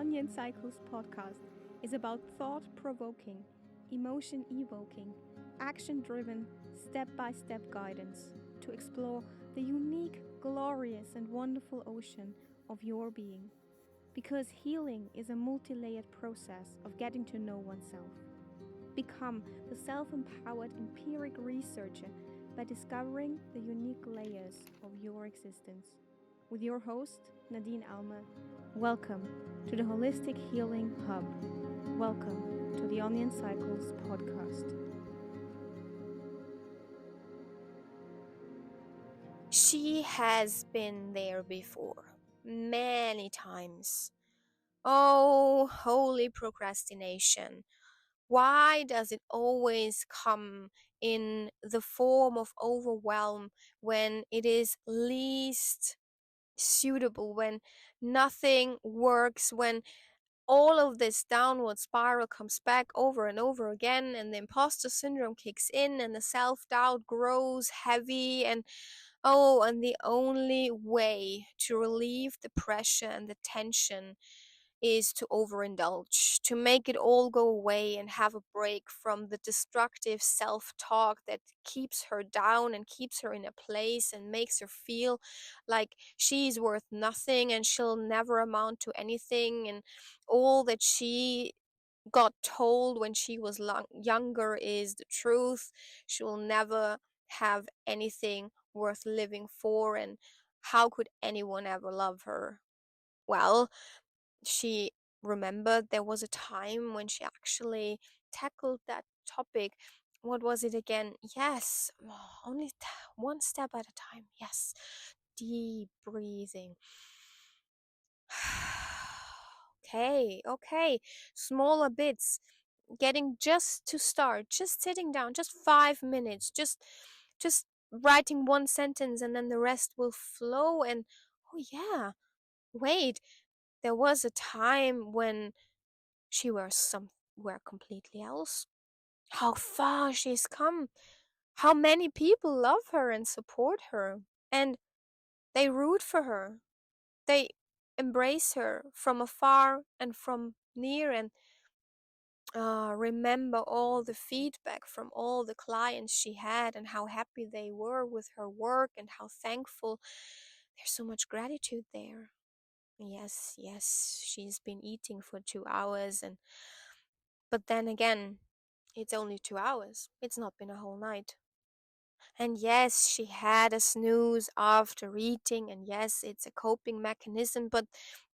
Onion Cycles podcast is about thought provoking, emotion evoking, action driven, step by step guidance to explore the unique, glorious, and wonderful ocean of your being. Because healing is a multi layered process of getting to know oneself. Become the self empowered empiric researcher by discovering the unique layers of your existence. With your host, Nadine Alma, welcome to the Holistic Healing Hub. Welcome to the Onion Cycles podcast. She has been there before, many times. Oh, holy procrastination. Why does it always come in the form of overwhelm when it is least suitable, when nothing works, when all of this downward spiral comes back over and over again, and the imposter syndrome kicks in, and the self-doubt grows heavy, and the only way to relieve the pressure and the tension is to overindulge, to make it all go away and have a break from the destructive self-talk that keeps her down and keeps her in a place and makes her feel like she's worth nothing and she'll never amount to anything, and all that she got told when she was younger is the truth. She will never have anything worth living for, and how could anyone ever love her? Well, she remembered there was a time when she actually tackled that topic. What was it again? Yes, only one step at a time. Yes, deep breathing. Okay, smaller bits, getting just to start, just sitting down, just 5 minutes, just writing one sentence, and then the rest will flow. And oh yeah, wait, there was a time when she was somewhere completely else. How far she's come, how many people love her and support her, and they root for her, they embrace her from afar and from near, and remember all the feedback from all the clients she had and how happy they were with her work and how thankful. There's so much gratitude there. Yes, she's been eating for 2 hours, and but then again, it's only 2 hours. It's not been a whole night. And yes, she had a snooze after eating, and yes, it's a coping mechanism, but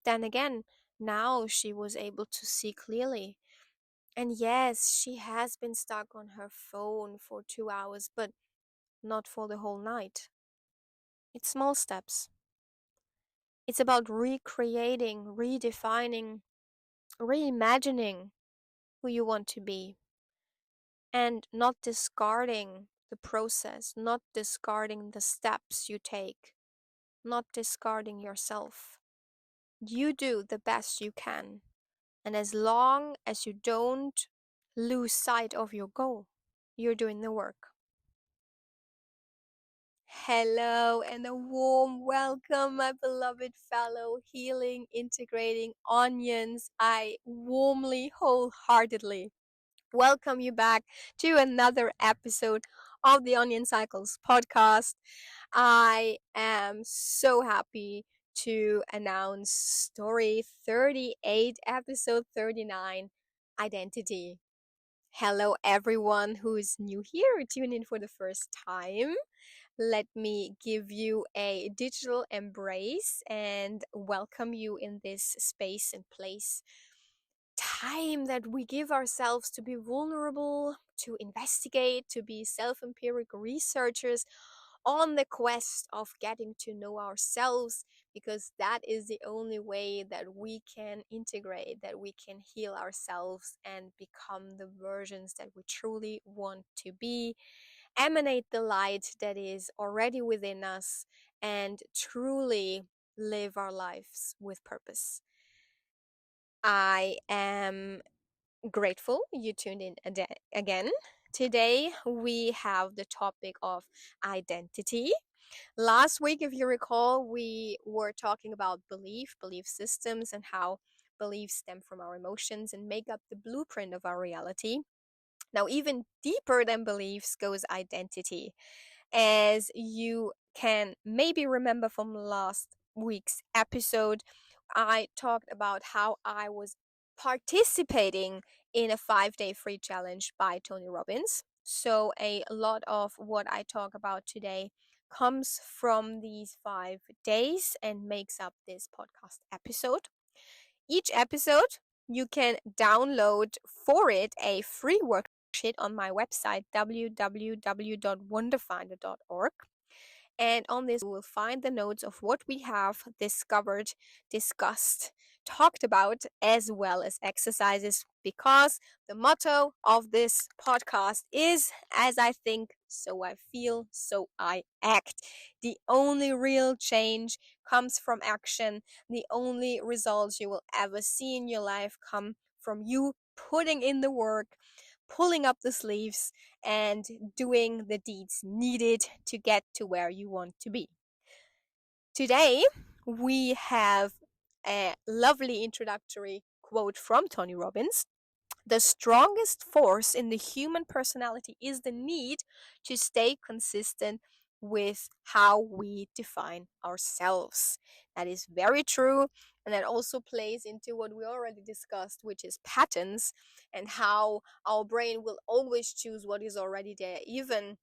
then again, now she was able to see clearly. And yes, she has been stuck on her phone for 2 hours, but not for the whole night. It's small steps. It's about recreating, redefining, reimagining who you want to be, and not discarding the process, not discarding the steps you take, not discarding yourself. You do the best you can, and as long as you don't lose sight of your goal, you're doing the work. Hello and a warm welcome, my beloved fellow healing, integrating onions. I warmly, wholeheartedly welcome you back to another episode of the Onion Cycles podcast. I am so happy to announce story 38, episode 39, Identity. Hello, everyone who's new here, tune in for the first time. Let me give you a digital embrace and welcome you in this space and place. Time that we give ourselves to be vulnerable, to investigate, to be self-empiric researchers on the quest of getting to know ourselves, because that is the only way that we can integrate, that we can heal ourselves and become the versions that we truly want to be, emanate the light that is already within us, and truly live our lives with purpose. I am grateful you tuned in again. Today we have the topic of identity. Last week, if you recall, we were talking about belief systems, and how beliefs stem from our emotions and make up the blueprint of our reality. Now, even deeper than beliefs goes identity. As you can maybe remember from last week's episode, I talked about how I was participating in a 5-day free challenge by Tony Robbins. So, a lot of what I talk about today comes from these 5 days and makes up this podcast episode. Each episode, you can download for it a free worksheet on my website, www.wonderfinder.org. And on this, you will find the notes of what we have discovered, discussed, talked about, as well as exercises, because the motto of this podcast is, as I think, so I feel, so I act. The only real change comes from action. The only results you will ever see in your life come from you putting in the work, pulling up the sleeves, and doing the deeds needed to get to where you want to be. Today, we have a lovely introductory quote from Tony Robbins. The strongest force in the human personality is the need to stay consistent with how we define ourselves. That is very true. And that also plays into what we already discussed, which is patterns and how our brain will always choose what is already there, even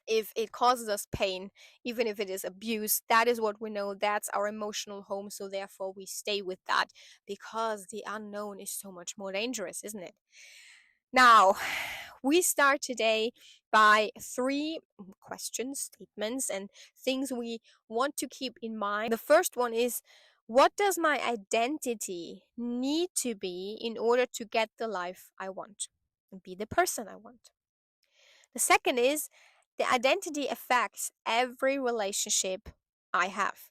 if it causes us pain, even if it is abuse. That is what we know. That's our emotional home. So therefore, we stay with that because the unknown is so much more dangerous, isn't it? Now, we start today by 3 questions, statements, and things we want to keep in mind. The first one is, what does my identity need to be in order to get the life I want and be the person I want? The second is, the identity affects every relationship I have.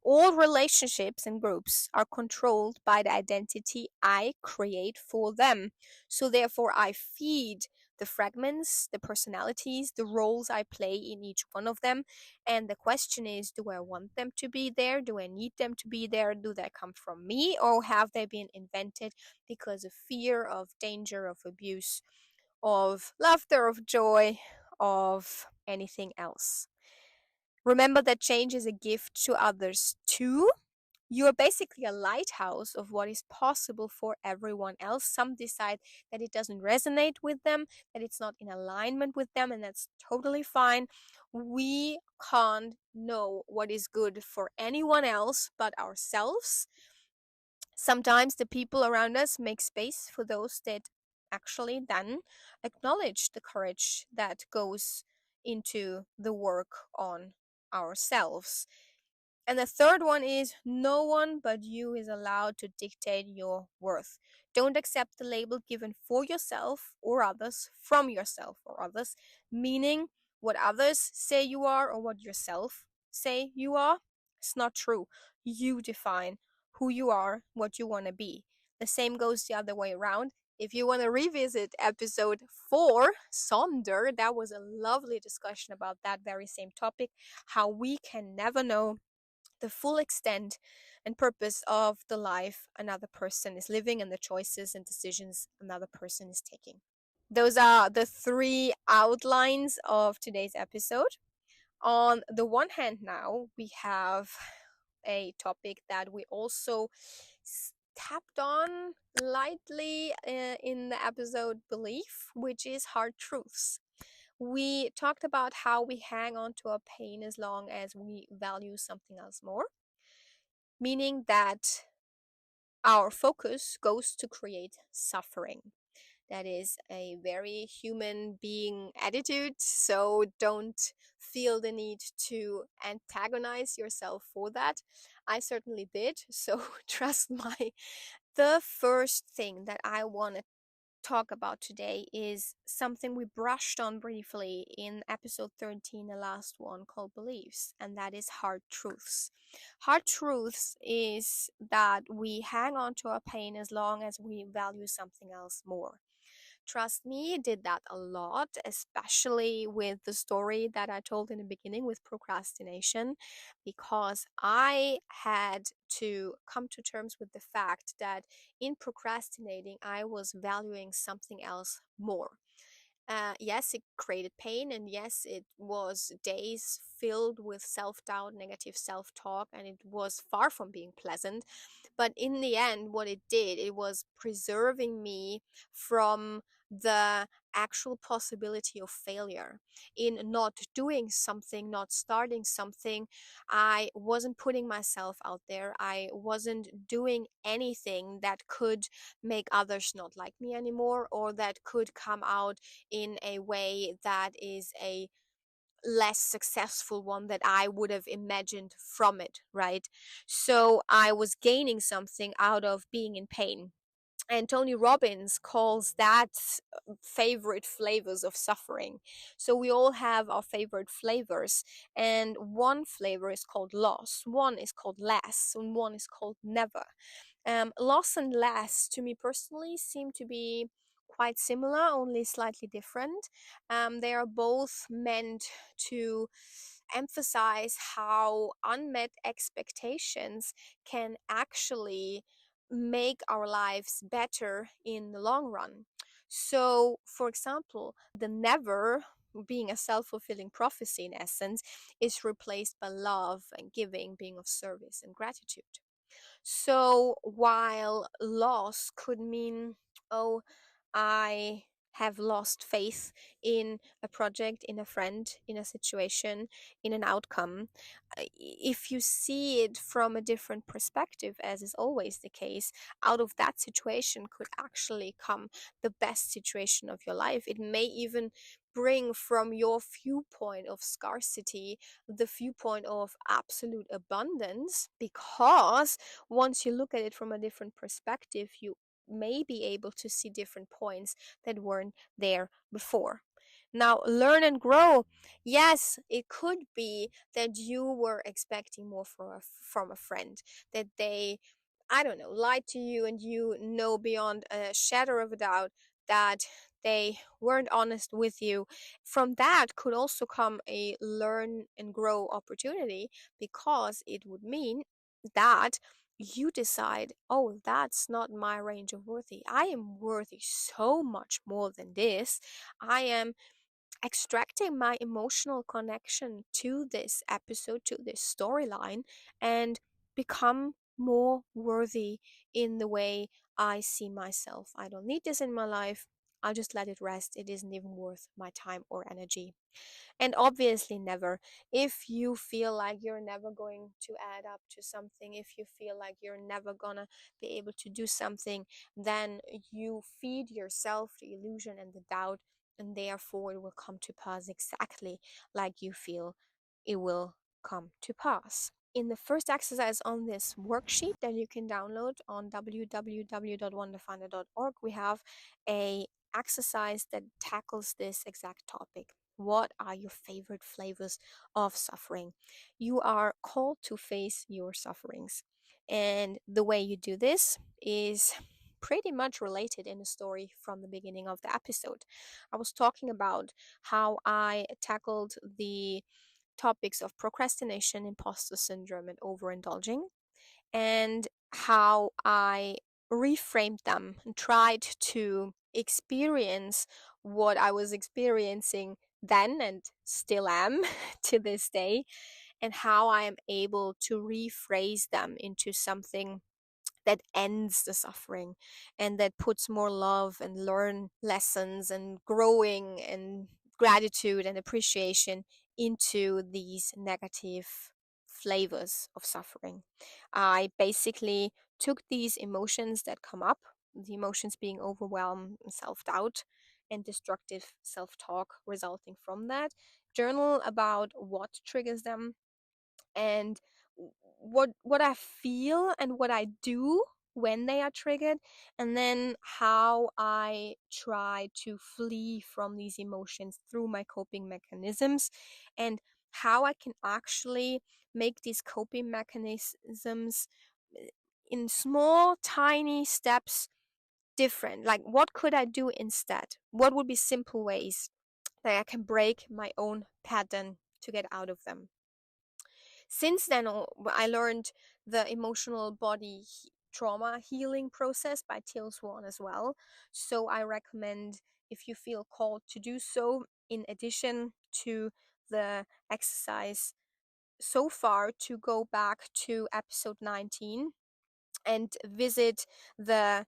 All relationships and groups are controlled by the identity I create for them. So, therefore, I feed the fragments, the personalities, the roles I play in each one of them. And the question is, do I want them to be there? Do I need them to be there? Do they come from me? Or have they been invented because of fear, of danger, of abuse, of laughter, of joy, of anything else? Remember that change is a gift to others too. You are basically a lighthouse of what is possible for everyone else. Some decide that it doesn't resonate with them, that it's not in alignment with them, and that's totally fine. We can't know what is good for anyone else but ourselves. Sometimes the people around us make space for those that actually then acknowledge the courage that goes into the work on ourselves. And the third one is, no one but you is allowed to dictate your worth. Don't accept the label given for yourself or others from yourself or others, meaning what others say you are or what yourself say you are. It's not true. You define who you are, what you want to be. The same goes the other way around. If you want to revisit episode 4, Sonder, that was a lovely discussion about that very same topic, how we can never know the full extent and purpose of the life another person is living and the choices and decisions another person is taking. Those are the 3 outlines of today's episode. On the one hand, now we have a topic that we also tapped on lightly in the episode belief, which is hard truths. We talked about how we hang on to our pain as long as we value something else more, meaning that our focus goes to create suffering. That is a very human being attitude, so don't feel the need to antagonize yourself for that. I certainly did, so trust my. The first thing that I want to talk about today is something we brushed on briefly in episode 13, the last one, called beliefs, and that is hard truths. Hard truths is that we hang on to our pain as long as we value something else more. trust me, did that a lot, especially with the story that I told in the beginning with procrastination, because I had to come to terms with the fact that in procrastinating, I was valuing something else more. Yes, it created pain, and yes, it was days filled with self doubt, negative self talk, and it was far from being pleasant. But in the end, what it did, it was preserving me from the actual possibility of failure. In not doing something, not starting something, I wasn't putting myself out there. I wasn't doing anything that could make others not like me anymore, or that could come out in a way that is a less successful one that I would have imagined from it, right? So I was gaining something out of being in pain. And Tony Robbins calls that favorite flavors of suffering. So we all have our favorite flavors, and one flavor is called loss, one is called less, and one is called never. Loss and less, to me personally, seem to be quite similar, only slightly different. They are both meant to emphasize how unmet expectations can actually make our lives better in the long run. So, for example, the never, being a self fulfilling prophecy in essence, is replaced by love and giving, being of service and gratitude. So while loss could mean, oh, I have lost faith in a project, in a friend, in a situation, in an outcome, if you see it from a different perspective, as is always the case, out of that situation could actually come the best situation of your life. It may even bring from your viewpoint of scarcity the viewpoint of absolute abundance, because once you look at it from a different perspective, you may be able to see different points that weren't there before. Now, learn and grow. Yes, it could be that you were expecting more from a friend, that they, I don't know, lied to you, and you know beyond a shadow of a doubt that they weren't honest with you. From that could also come a learn and grow opportunity, because it would mean that you decide, oh, that's not my range of worthy. I am worthy so much more than this. I am extracting my emotional connection to this episode, to this storyline, and become more worthy in the way I see myself. I don't need this in my life. I'll just let it rest. It isn't even worth my time or energy. And obviously, never. If you feel like you're never going to add up to something, if you feel like you're never gonna be able to do something, then you feed yourself the illusion and the doubt, and therefore it will come to pass exactly like you feel it will come to pass. In the first exercise on this worksheet that you can download on www.wonderfinder.org, we have a exercise that tackles this exact topic. What are your favorite flavors of suffering? You are called to face your sufferings. And the way you do this is pretty much related in the story from the beginning of the episode. I was talking about how I tackled the topics of procrastination, imposter syndrome, and overindulging, and how I reframed them and tried to experience what I was experiencing then and still am to this day, and how I am able to rephrase them into something that ends the suffering and that puts more love and learn lessons and growing and gratitude and appreciation into these negative flavors of suffering. I basically took these emotions that come up, the emotions being overwhelm, self doubt, and destructive self talk resulting from that, journal about what triggers them, and what I feel and what I do when they are triggered, and then how I try to flee from these emotions through my coping mechanisms, and how I can actually make these coping mechanisms in small tiny steps different? Like, what could I do instead? What would be simple ways that I can break my own pattern to get out of them? Since then, I learned the emotional body trauma healing process by Teal Swan as well. So I recommend, if you feel called to do so, in addition to the exercise so far, to go back to episode 19 and visit the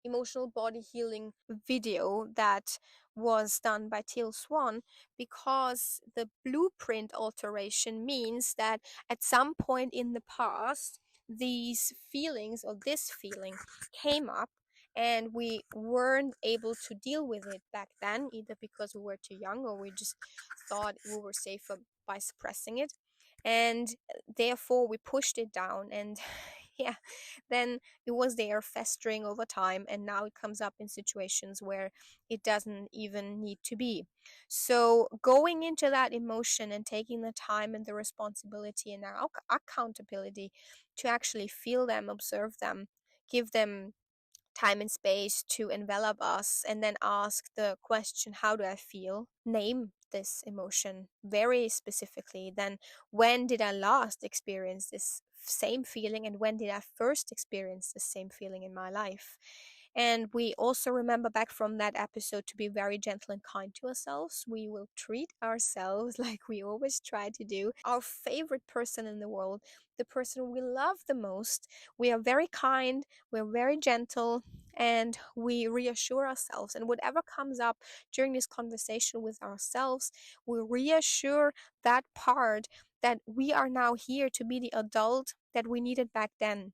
emotional body healing video that was done by Teal Swan, because the blueprint alteration means that at some point in the past, these feelings or this feeling came up and we weren't able to deal with it back then, either because we were too young or we just thought we were safer by suppressing it. And therefore, we pushed it down. And yeah, then it was there festering over time, and now it comes up in situations where it doesn't even need to be. So going into that emotion and taking the time and the responsibility and our accountability to actually feel them, observe them, give them time and space to envelop us, and then ask the question, how do I feel? Name this emotion very specifically. Then, when did I last experience this same feeling, and when did I first experience the same feeling in my life? And we also remember back from that episode to be very gentle and kind to ourselves. We will treat ourselves like we always try to do. Our favorite person in the world, the person we love the most, we are very kind, we're very gentle, and we reassure ourselves. And whatever comes up during this conversation with ourselves, we reassure that part that we are now here to be the adult that we needed back then.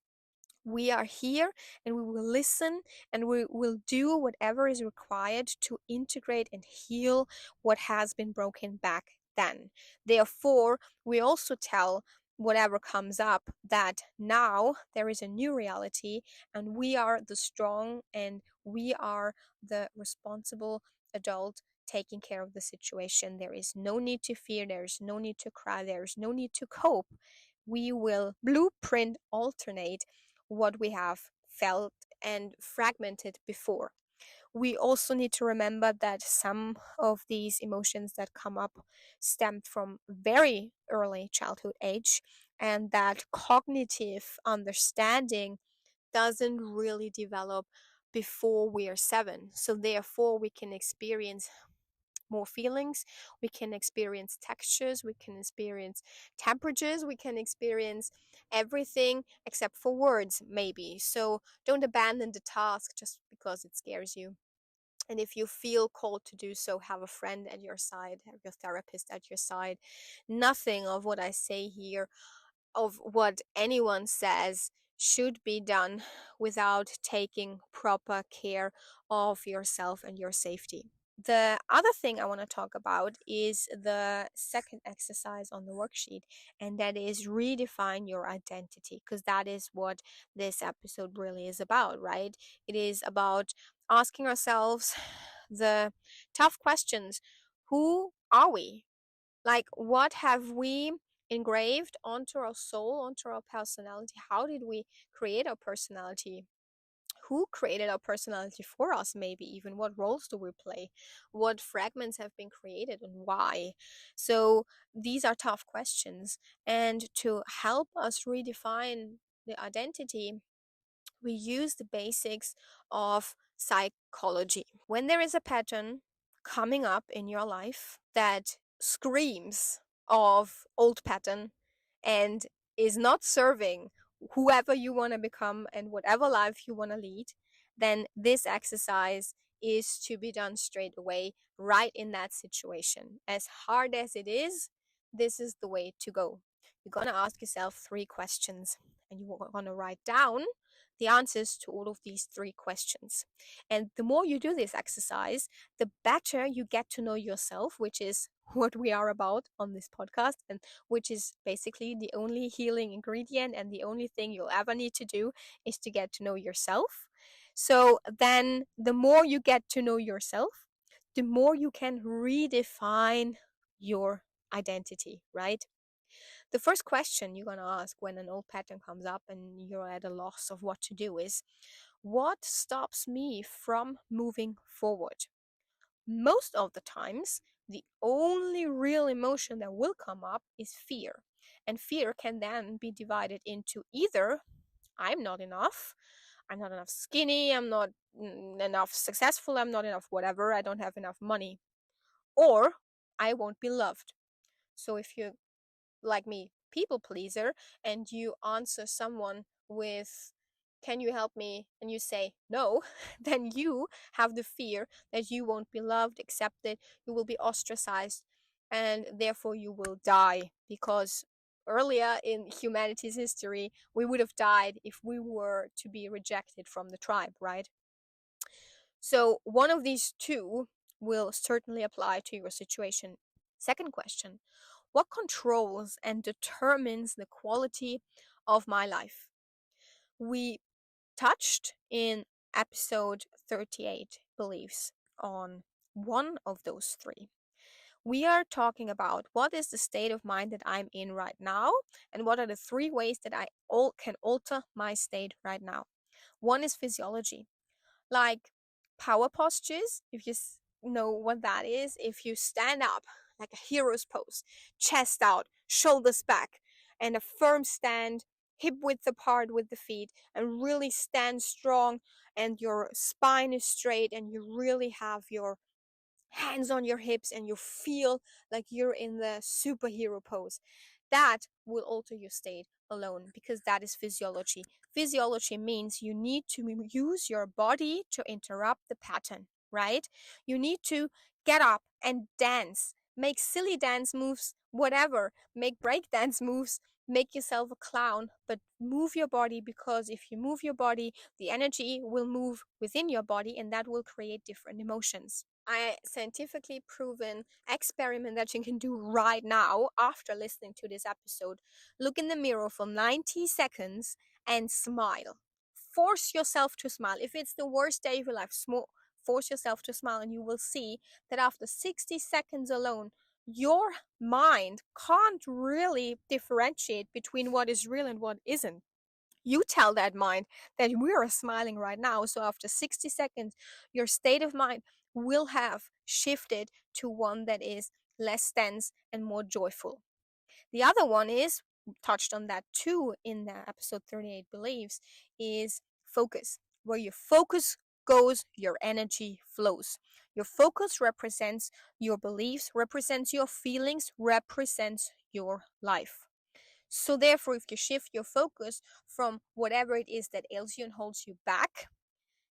We are here and we will listen, and we will do whatever is required to integrate and heal what has been broken back then. Therefore, we also tell whatever comes up that now there is a new reality, and we are the strong and we are the responsible adult taking care of the situation. There is no need to fear, there is no need to cry, there is no need to cope. We will blueprint alternate what we have felt and fragmented before. We also need to remember that some of these emotions that come up stemmed from very early childhood age, and that cognitive understanding doesn't really develop before we are 7. So therefore, we can experience more feelings, we can experience textures, we can experience temperatures, we can experience everything except for words, maybe. So don't abandon the task just because it scares you. And if you feel called to do so, have a friend at your side, have your therapist at your side. Nothing of what I say here, of what anyone says, should be done without taking proper care of yourself and your safety. The other thing I want to talk about is the second exercise on the worksheet, and that is redefine your identity, because that is what this episode really is about, right? It is about asking ourselves the tough questions. Who are we? Like, what have we engraved onto our soul, onto our personality? How did we create our personality? Who created our personality for us? Maybe even what roles do we play? What fragments have been created and why? So these are tough questions. And to help us redefine the identity, we use the basics of psychology. When there is a pattern coming up in your life that screams of old pattern and is not serving whoever you want to become and whatever life you want to lead, then this exercise is to be done straight away, right in that situation. As hard as it is, this is the way to go. You're going to ask yourself 3 questions, and you're going to write down the answers to all of these 3 questions. And the more you do this exercise, the better you get to know yourself, which is what we are about on this podcast, and which is basically the only healing ingredient, and the only thing you'll ever need to do is to get to know yourself. So then the more you get to know yourself, the more you can redefine your identity, right? The first question you're going to ask when an old pattern comes up and you're at a loss of what to do is, What stops me from moving forward? Most of the times, the only real emotion that will come up is fear. And fear can then be divided into either I'm not enough, I'm not enough skinny, I'm not enough successful, I'm not enough whatever, I don't have enough money, or I won't be loved. So if you, like me, people pleaser, and you answer someone with, can you help me? And you say no, then you have the fear that you won't be loved, accepted, you will be ostracized, and therefore you will die. Because earlier in humanity's history, we would have died if we were to be rejected from the tribe, right? So one of these two will certainly apply to your situation. Second question: what controls and determines the quality of my life? We touched in episode 38 beliefs on one of those three. We are talking about what is the state of mind that I'm in right now, and what are the three ways that I can alter my state right now. One is physiology, like power postures. If you know what that is, if you stand up like a hero's pose, chest out, shoulders back, and a firm stand, hip width apart with the feet, and really stand strong, and your spine is straight, and you really have your hands on your hips, and you feel like you're in the superhero pose, that will alter your state alone, because that is physiology. Physiology means you need to use your body to interrupt the pattern, right? You need to get up and dance, make silly dance moves, whatever, make break dance moves, make yourself a clown, but move your body, because if you move your body, the energy will move within your body, and that will create different emotions. I scientifically proven experiment that you can do right now after listening to this episode. Look in the mirror for 90 seconds and smile. Force yourself to smile. If it's the worst day of your life, force yourself to smile, and you will see that after 60 seconds alone, your mind can't really differentiate between what is real and what isn't. You tell that mind that we are smiling right now. So after 60 seconds, your state of mind will have shifted to one that is less tense and more joyful. The other one is, touched on that too in the episode 38 beliefs, is focus. Where your focus goes, your energy flows. Your focus represents your beliefs, represents your feelings, represents your life. So therefore, if you shift your focus from whatever it is that ails you and holds you back,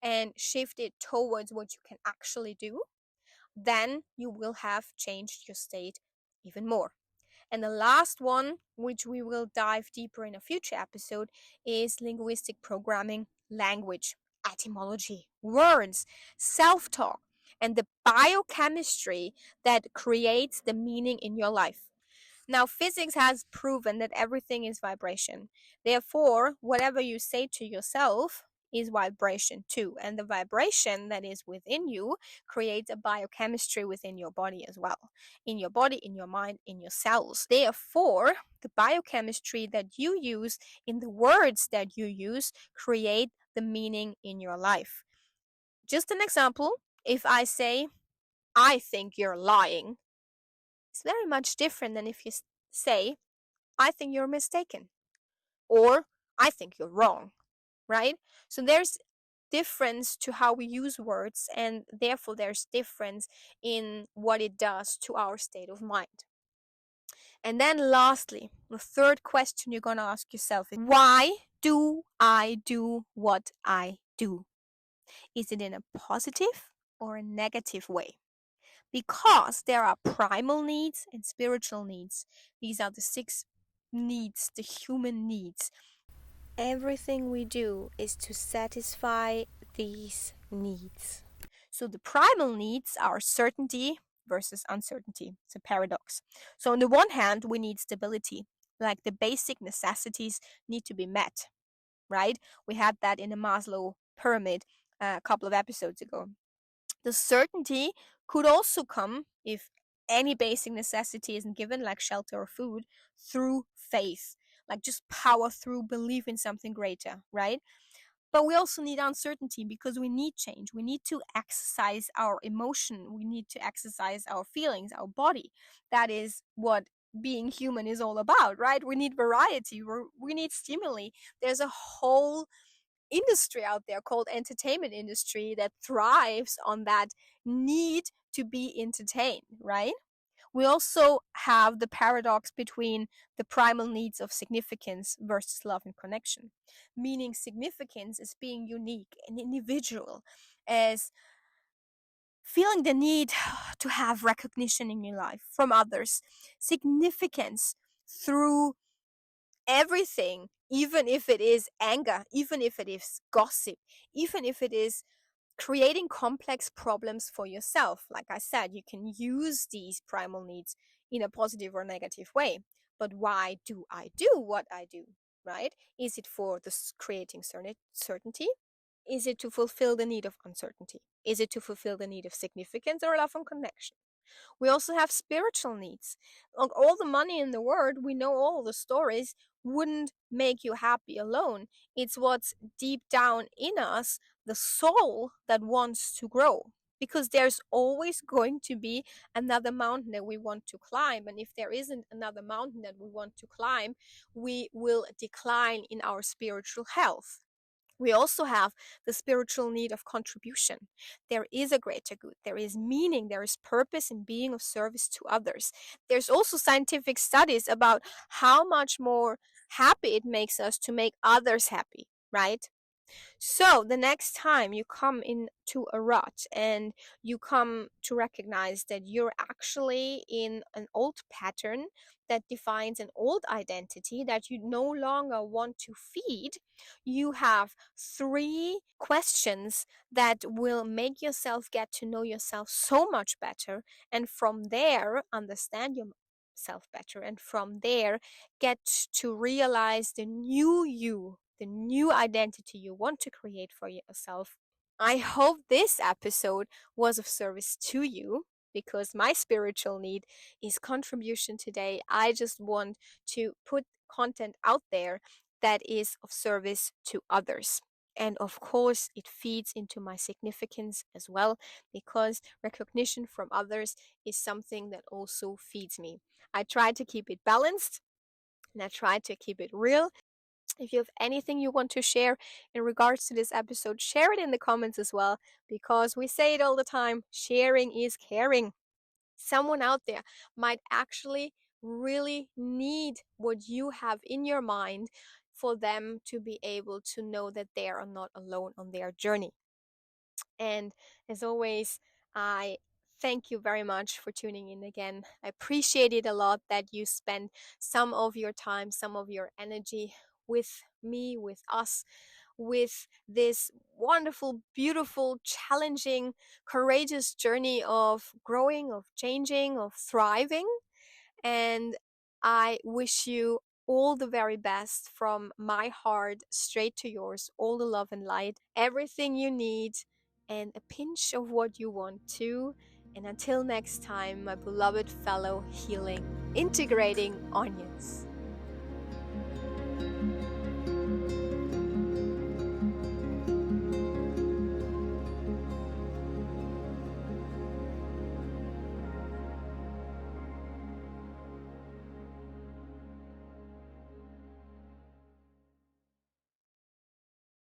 and shift it towards what you can actually do, then you will have changed your state even more. And the last one, which we will dive deeper in a future episode, is linguistic programming, language, etymology, words, self-talk, and the biochemistry that creates the meaning in your life. Now, physics has proven that everything is vibration. Therefore, whatever you say to yourself is vibration too. And the vibration that is within you creates a biochemistry within your body as well. In your body, in your mind, in your cells. Therefore, the biochemistry that you use in the words that you use create the meaning in your life. Just an example, if I say, I think you're lying, it's very much different than if you say, I think you're mistaken, or I think you're wrong, right? So there's difference to how we use words, and therefore there's difference in what it does to our state of mind. And then lastly, the third question you're going to ask yourself is, why do I do what I do? Is it in a positive or a negative way? Because there are primal needs and spiritual needs. These are the 6 needs, the human needs. Everything we do is to satisfy these needs. So the primal needs are certainty versus uncertainty. It's a paradox. So on the one hand, we need stability, like the basic necessities need to be met, right? We had that in the Maslow pyramid a couple of episodes ago. The certainty could also come, if any basic necessity isn't given, like shelter or food, through faith, like just power through belief in something greater, right? But we also need uncertainty because we need change. We need to exercise our emotion. We need to exercise our feelings, our body. That is what being human is all about, right? We need variety. We need stimuli. There's a whole industry out there called entertainment industry that thrives on that need to be entertained, right? We also have the paradox between the primal needs of significance versus love and connection, meaning significance is being unique and individual, as feeling the need to have recognition in your life from others, significance through everything, even if it is anger, even if it is gossip, even if it is creating complex problems for yourself. Like I said, you can use these primal needs in a positive or negative way. But why do I do what I do, right? Is it for the creating certainty? Is it to fulfill the need of uncertainty? Is it to fulfill the need of significance or love and connection? We also have spiritual needs. Like all the money in the world, we know all the stories, wouldn't make you happy alone. It's what's deep down in us, the soul that wants to grow. Because there's always going to be another mountain that we want to climb. And if there isn't another mountain that we want to climb, we will decline in our spiritual health. We also have the spiritual need of contribution. There is a greater good. There is meaning. There is purpose in being of service to others. There's also scientific studies about how much more happy it makes us to make others happy, right? So the next time you come into a rut and you come to recognize that you're actually in an old pattern that defines an old identity that you no longer want to feed, you have three questions that will make yourself get to know yourself so much better. And from there, understand yourself better. And from there, get to realize the new you, the new identity you want to create for yourself. I hope this episode was of service to you because my spiritual need is contribution today. I just want to put content out there that is of service to others. And of course, it feeds into my significance as well because recognition from others is something that also feeds me. I try to keep it balanced and I try to keep it real. If you have anything you want to share in regards to this episode, share it in the comments as well, because we say it all the time, sharing is caring. Someone out there might actually really need what you have in your mind for them to be able to know that they are not alone on their journey. And as always, I thank you very much for tuning in again. I appreciate it a lot that you spend some of your time, some of your energy with me, with us, with this wonderful, beautiful, challenging, courageous journey of growing, of changing, of thriving. And I wish you all the very best from my heart straight to yours, all the love and light, everything you need, and a pinch of what you want too. And until next time, my beloved fellow healing, integrating onions.